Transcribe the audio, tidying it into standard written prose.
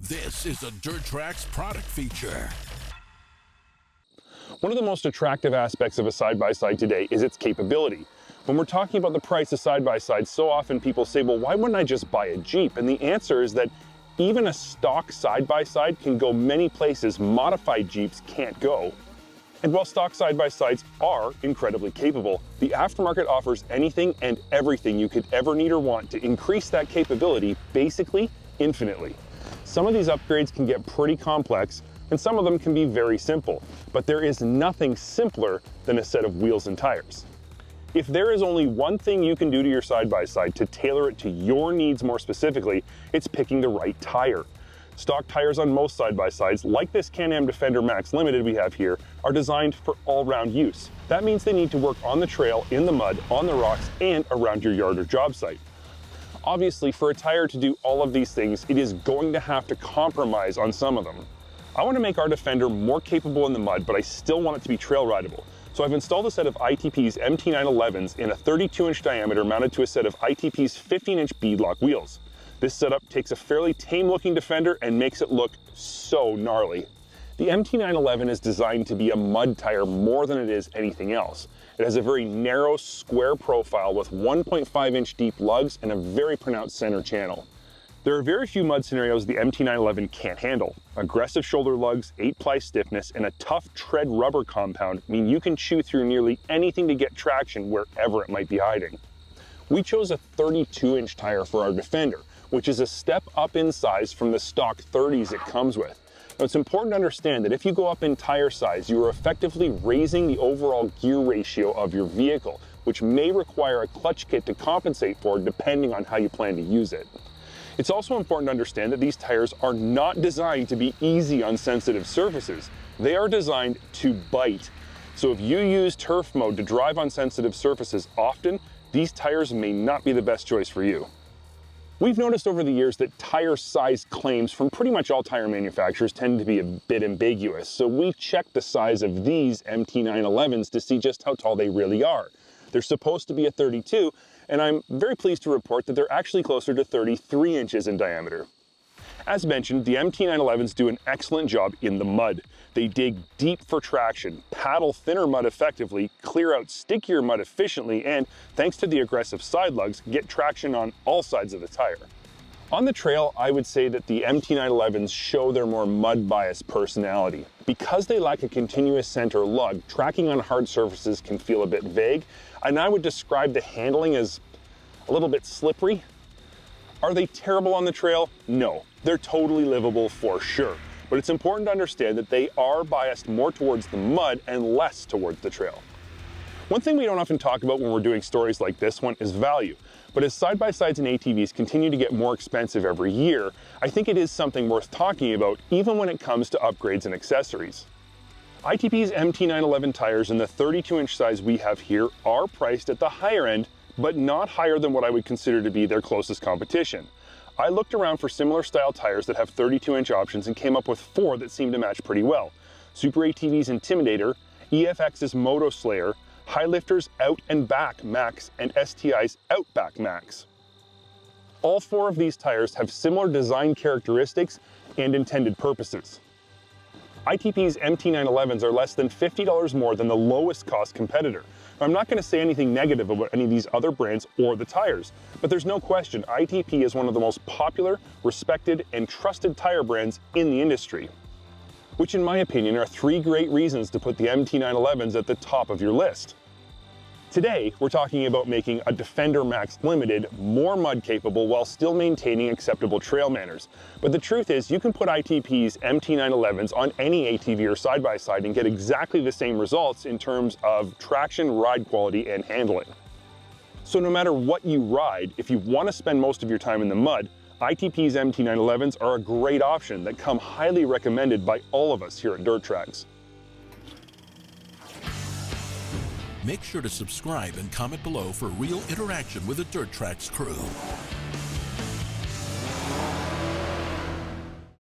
This is a DirtTrax product feature. One of the most attractive aspects of a side-by-side today is its capability. When we're talking about the price of side-by-sides, so often people say, well, why wouldn't I just buy a Jeep? And the answer is that even a stock side-by-side can go many places modified Jeeps can't go. And while stock side-by-sides are incredibly capable, the aftermarket offers anything and everything you could ever need or want to increase that capability, basically infinitely. Some of these upgrades can get pretty complex, and some of them can be very simple, but there is nothing simpler than a set of wheels and tires. If there is only one thing you can do to your side-by-side to tailor it to your needs more specifically, it's picking the right tire. Stock tires on most side-by-sides, like this Can-Am Defender Max Limited we have here, are designed for all-round use. That means they need to work on the trail, in the mud, on the rocks, and around your yard or job site. Obviously, for a tire to do all of these things, it is going to have to compromise on some of them. I want to make our Defender more capable in the mud, but I still want it to be trail rideable. So I've installed a set of ITP's MT911s in a 32-inch diameter mounted to a set of ITP's 15-inch beadlock wheels. This setup takes a fairly tame-looking Defender and makes it look so gnarly. The MT911 is designed to be a mud tire more than it is anything else. It has a very narrow, square profile with 1.5-inch deep lugs and a very pronounced center channel. There are very few mud scenarios the MT911 can't handle. Aggressive shoulder lugs, 8-ply stiffness, and a tough tread rubber compound mean you can chew through nearly anything to get traction wherever it might be hiding. We chose a 32-inch tire for our Defender, which is a step up in size from the stock 30s it comes with. Now, it's important to understand that if you go up in tire size, you are effectively raising the overall gear ratio of your vehicle, which may require a clutch kit to compensate for depending on how you plan to use it. It's also important to understand that these tires are not designed to be easy on sensitive surfaces. They are designed to bite. So if you use turf mode to drive on sensitive surfaces often, these tires may not be the best choice for you. We've noticed over the years that tire size claims from pretty much all tire manufacturers tend to be a bit ambiguous, so we checked the size of these MT911s to see just how tall they really are. They're supposed to be a 32, and I'm very pleased to report that they're actually closer to 33 inches in diameter. As mentioned, the MT911s do an excellent job in the mud. They dig deep for traction, paddle thinner mud effectively, clear out stickier mud efficiently, and thanks to the aggressive side lugs, get traction on all sides of the tire. On the trail, I would say that the MT911s show their more mud-biased personality. Because they lack a continuous center lug, tracking on hard surfaces can feel a bit vague, and I would describe the handling as a little bit slippery. Are they terrible on the trail? No, they're totally livable for sure. But it's important to understand that they are biased more towards the mud and less towards the trail. One thing we don't often talk about when we're doing stories like this one is value. But as side-by-sides and ATVs continue to get more expensive every year, I think it is something worth talking about even when it comes to upgrades and accessories. ITP's MT911 tires in the 32-inch size we have here are priced at the higher end, but not higher than what I would consider to be their closest competition. I looked around for similar style tires that have 32-inch options and came up with 4 that seem to match pretty well. Super ATV's Intimidator, EFX's Moto Slayer, Highlifter's Out and Back Max, and STI's Outback Max. All 4 of these tires have similar design characteristics and intended purposes. ITP's MT911s are less than $50 more than the lowest cost competitor. I'm not going to say anything negative about any of these other brands or the tires, but there's no question ITP is one of the most popular, respected, and trusted tire brands in the industry. Which in my opinion are 3 great reasons to put the MT911s at the top of your list. Today, we're talking about making a Defender Max Limited more mud capable while still maintaining acceptable trail manners. But the truth is, you can put ITP's MT911s on any ATV or side-by-side and get exactly the same results in terms of traction, ride quality, and handling. So no matter what you ride, if you want to spend most of your time in the mud, ITP's MT911s are a great option that come highly recommended by all of us here at DirtTrax. Make sure to subscribe and comment below for real interaction with the DirtTrax crew.